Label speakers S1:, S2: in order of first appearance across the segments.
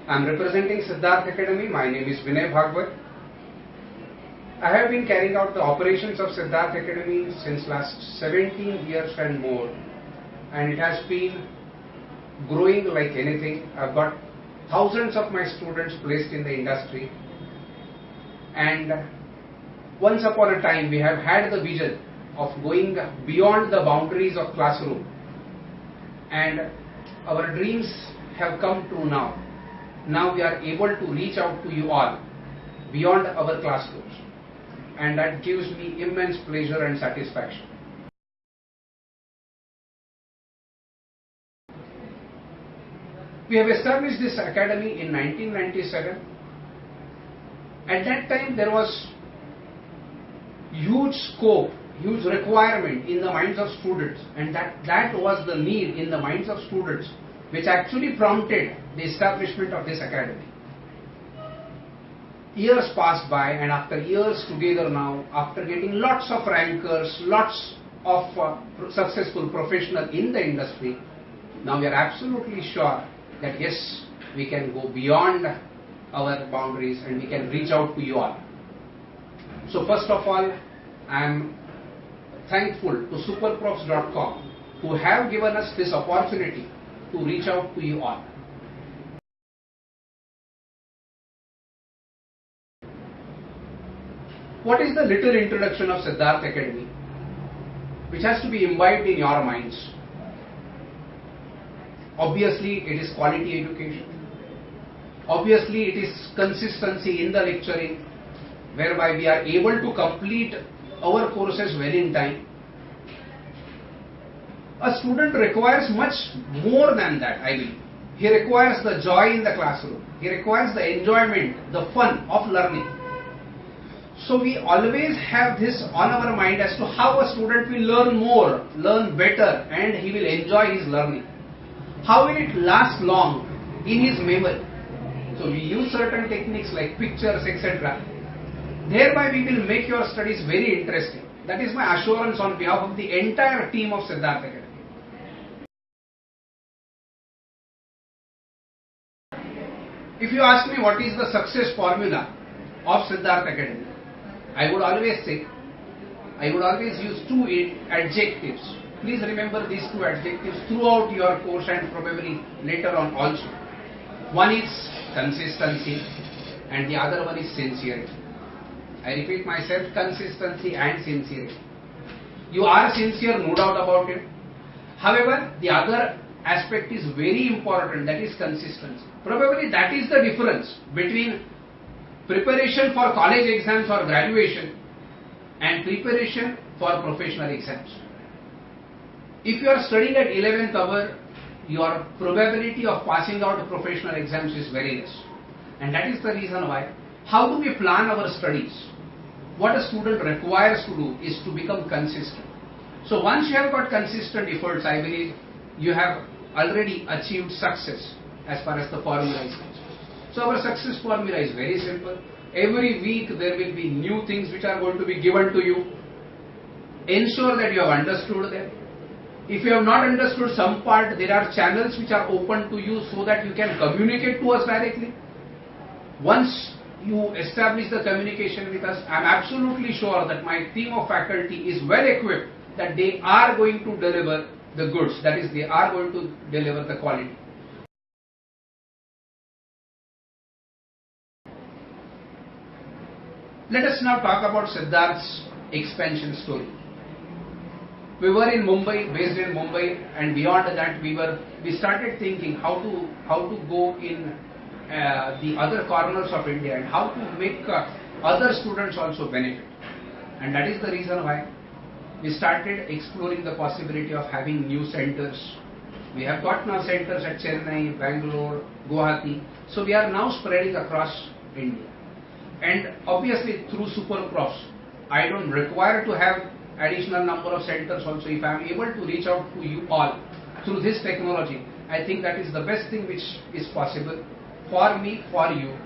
S1: I am representing Siddharth Academy. My name is Vinay Bhagwat. I have been carrying out the operations of Siddharth Academy since last 17 years and more, and it has been growing like anything. I've got thousands of my students placed in the industry, and once upon a time we have had the vision of going beyond the boundaries of classroom, and our dreams have come true now. Now we are able to reach out to you all beyond our classrooms, and that gives me immense pleasure and satisfaction. We have established this academy in 1997. At that time there was huge scope, huge requirement in the minds of students, and that was the need in the minds of students which actually prompted the establishment of this academy. Years passed by, and after years together now, after getting lots of rankers, lots of successful professionals in the industry, now we are absolutely sure that yes, we can go beyond our boundaries and we can reach out to you all. So first of all, I am thankful to SuperProfs.com who have given us this opportunity to reach out to you all. What is the little introduction of Siddharth Academy, which has to be imbibed in your minds? Obviously, it is quality education. Obviously, it is consistency in the lecturing, whereby we are able to complete our courses well in time. A student requires much more than that, I believe. He requires the joy in the classroom. He requires the enjoyment, the fun of learning. So we always have this on our mind as to how a student will learn more, learn better, and he will enjoy his learning. How will it last long in his memory? So we use certain techniques like pictures, etc. Thereby we will make your studies very interesting. That is my assurance on behalf of the entire team of Siddharth Academy. If you ask me what is the success formula of Siddharth Academy, I would always use two adjectives. Please remember these two adjectives throughout your course and probably later on also. One is consistency and the other one is sincerity. I repeat myself, consistency and sincerity. You are sincere, no doubt about it. However, the other aspect is very important, that is consistency. Probably that is the difference between preparation for college exams or graduation and preparation for professional exams. If you are studying at 11th hour, your probability of passing out professional exams is very less. And that is the reason why, how do we plan our studies? What a student requires to do is to become consistent. So once you have got consistent efforts, I believe you have already achieved success as far as the formula is concerned. So our success formula is very simple. Every week there will be new things which are going to be given to you. Ensure that you have understood them. If you have not understood some part, there are channels which are open to you so that you can communicate to us directly. Once you establish the communication with us, I am absolutely sure that my team of faculty is well equipped, that they are going to deliver the goods, that is, they are going to deliver the quality. Let us now talk about Siddharth's expansion story. We were in Mumbai, based in Mumbai, and beyond that we started thinking how to go in the other corners of India and how to make other students also benefit. And that is the reason why we started exploring the possibility of having new centers. We have got now centers at Chennai, Bangalore, Guwahati. So we are now spreading across India. And obviously through SuperProfs, I don't require to have additional number of centers also. If I am able to reach out to you all through this technology, I think that is the best thing which is possible for me, for you,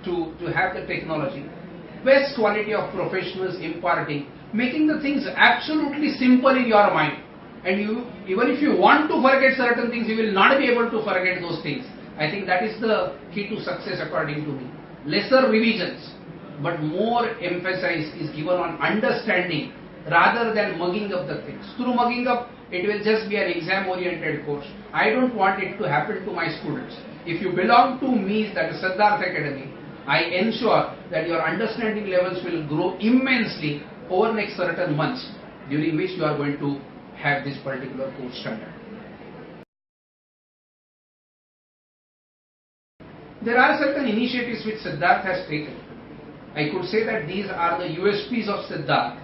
S1: to have the technology. Best quality of professionals imparting, making the things absolutely simple in your mind. And you, even if you want to forget certain things, you will not be able to forget those things. I think that is the key to success according to me. Lesser revisions, but more emphasis is given on understanding rather than mugging up the things. Through mugging up, it will just be an exam-oriented course. I don't want it to happen to my students. If you belong to me, that is Siddharth Academy, I ensure that your understanding levels will grow immensely over next certain months, during which you are going to have this particular course standard. There are certain initiatives which Siddharth has taken. I could say that these are the USPs of Siddharth.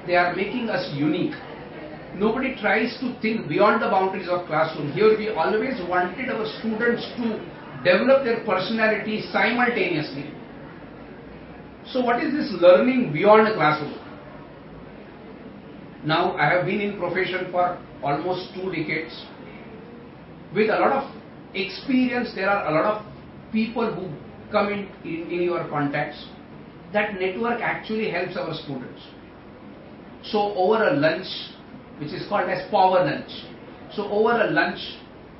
S1: They are making us unique. Nobody tries to think beyond the boundaries of classroom. Here we always wanted our students to develop their personality simultaneously. So what is this learning beyond the classroom? Now I have been in profession for almost 2 decades. With a lot of experience, there are a lot of people who come in your contacts. That network actually helps our students. So over a lunch, which is called as power lunch. So over a lunch,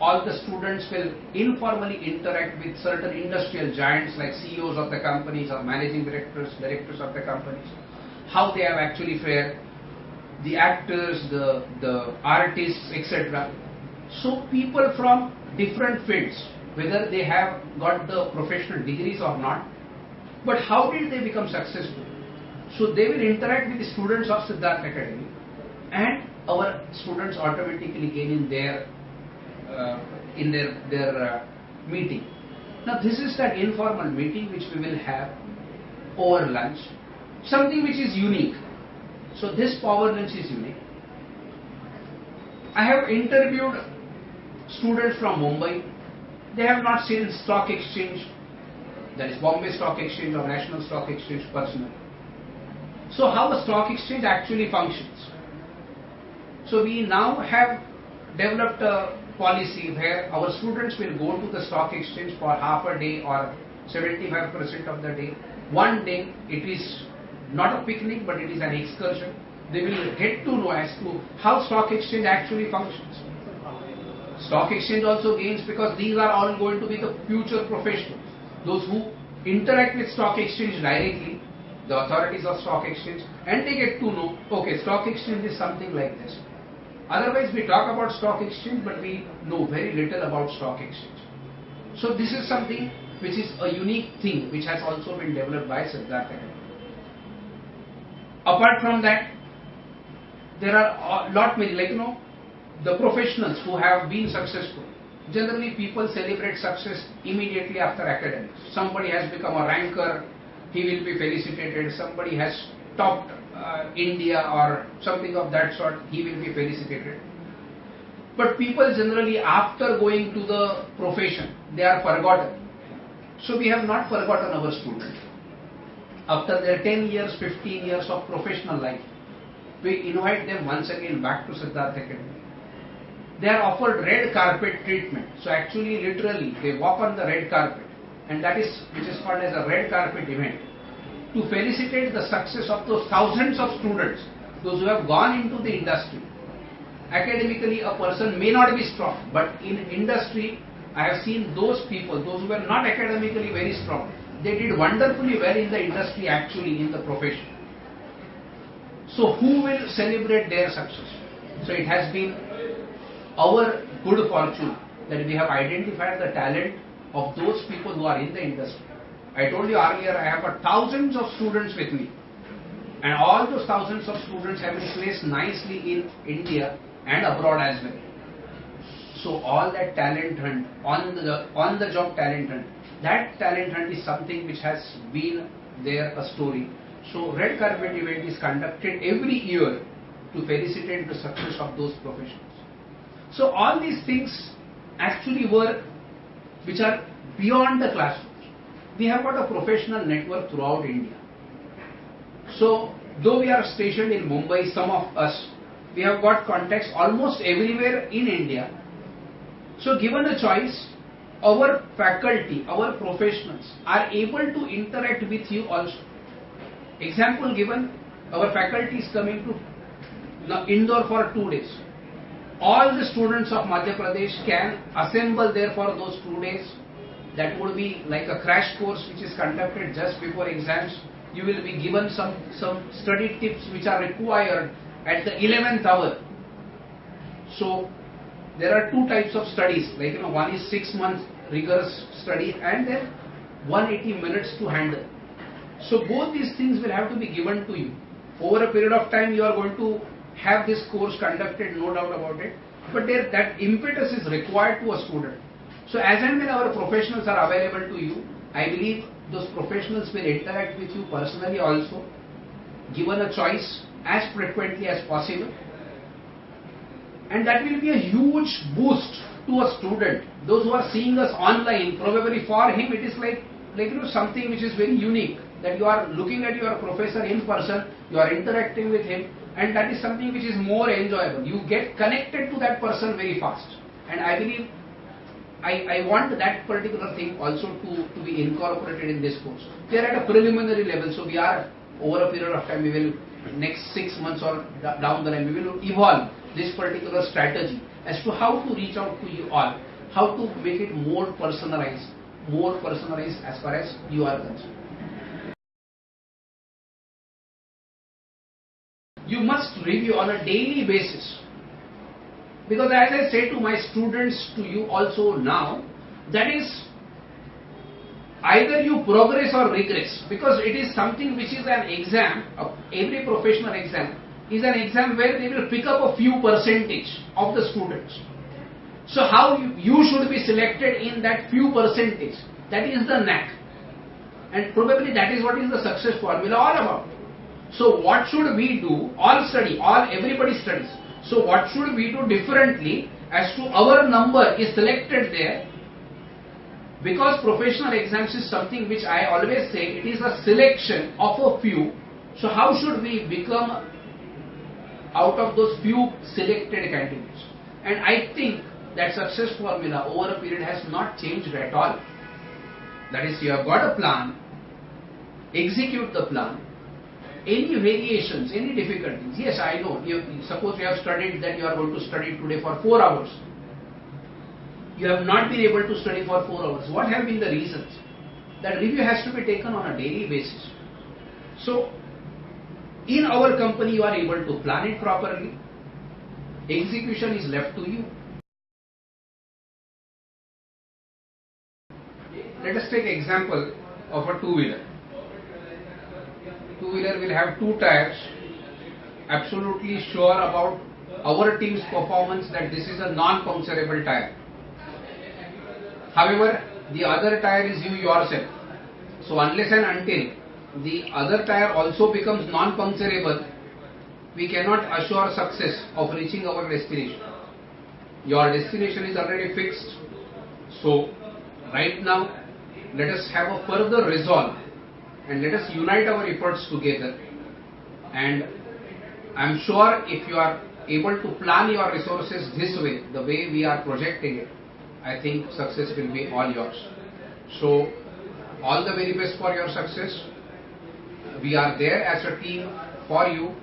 S1: all the students will informally interact with certain industrial giants like CEOs of the companies or managing directors of the companies, how they have actually fared, the actors, the artists, etc. So people from different fields, whether they have got the professional degrees or not, but how did they become successful? So they will interact with the students of Siddharth Academy, and our students automatically gain in their meeting. Now this is that informal meeting which we will have over lunch, something which is unique. So this power lunch is unique. I have interviewed students from Mumbai. They have not seen stock exchange, that is Bombay Stock Exchange or National Stock Exchange personally. So how a stock exchange actually functions. So we now have developed a policy where our students will go to the stock exchange for half a day or 75% of the day. One day it is not a picnic, but it is an excursion. They will get to know as to how stock exchange actually functions. Stock exchange also gains because these are all going to be the future professionals. Those who interact with stock exchange directly, the authorities of stock exchange, and they get to know, okay, stock exchange is something like this. Otherwise we talk about stock exchange, but we know very little about stock exchange. So this is something which is a unique thing which has also been developed by Siddharth Academy. Apart from that, there are a lot many, like the professionals who have been successful. Generally people celebrate success immediately after academics. Somebody has become a ranker, he will be felicitated. Somebody has topped India or something of that sort, he will be felicitated. But people generally, after going to the profession, they are forgotten. So we have not forgotten our students. After their 10 years, 15 years of professional life, we invite them once again back to Siddharth Academy. They are offered red carpet treatment. So actually, literally, they walk on the red carpet, and that is which is called as a red carpet event, to felicitate the success of those thousands of students, those who have gone into the industry. Academically, a person may not be strong, but in industry, I have seen those people, those who were not academically very strong, they did wonderfully well in the industry, actually in the profession. So who will celebrate their success? So it has been our good fortune that we have identified the talent of those people who are in the industry. I told you earlier, I have got thousands of students with me, and all those thousands of students have been placed nicely in India and abroad as well. So all that talent hunt, on the job talent hunt, that talent hunt is something which has been there a story. So red carpet event is conducted every year to felicitate the success of those professionals. So all these things actually work which are beyond the classrooms. We have got a professional network throughout India. So though we are stationed in Mumbai, some of us, we have got contacts almost everywhere in India. So given a choice, our faculty, our professionals are able to interact with you also. Example given, our faculty is coming to Indore for 2 days. all the students of Madhya Pradesh can assemble there for those 2 days. That would be like a crash course which is conducted just before exams. You will be given some study tips which are required at the 11th hour. So there are 2 types of studies, like one is 6 months rigorous study and then 180 minutes to handle. So both these things will have to be given to you. Over a period of time you are going to have this course conducted, no doubt about it. But that impetus is required to a student. So as and when our professionals are available to you, I believe those professionals will interact with you personally also, given a choice as frequently as possible. And that will be a huge boost to a student. Those who are seeing us online, probably for him it is like something which is very unique, that you are looking at your professor in person, you are interacting with him, and that is something which is more enjoyable. You get connected to that person very fast. And I believe I want that particular thing also to be incorporated in this course. We are at a preliminary level, so we are over a period of time, we will next 6 months or down the line, we will evolve this particular strategy as to how to reach out to you all, how to make it more personalized as far as you are concerned. You must review on a daily basis. Because as I say to my students, to you also now, that is either you progress or regress, because it is something which is an exam. Every professional exam is an exam where they will pick up a few percentage of the students. So how you should be selected in that few percentage, that is the knack. And probably that is what is the success formula all about. So what should we do? Everybody studies. So what should we do differently as to our number is selected there? Because professional exams is something which I always say, it is a selection of a few. So how should we become out of those few selected candidates? And I think that success formula over a period has not changed at all. That is, you have got a plan, execute the plan. Any variations, any difficulties? Yes, I know. Suppose you have studied that you are going to study today for 4 hours. You have not been able to study for 4 hours. What have been the reasons? That review has to be taken on a daily basis. So, in our company, you are able to plan it properly. Execution is left to you. Let us take example of a two-wheeler. Two-wheeler will have 2 tires. Absolutely sure about our team's performance that this is a non-puncturable tire. However, the other tire is you yourself. So unless and until the other tire also becomes non-puncturable, we cannot assure success of reaching our destination. Your destination is already fixed. So right now, let us have a further resolve and let us unite our efforts together. And I am sure if you are able to plan your resources this way, the way we are projecting it, I think success will be all yours. So all the very best for your success. We are there as a team for you.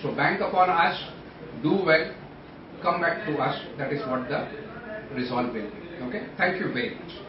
S1: So bank upon us, do well, come back to us. That is what the resolve will be. Okay. Thank you very much.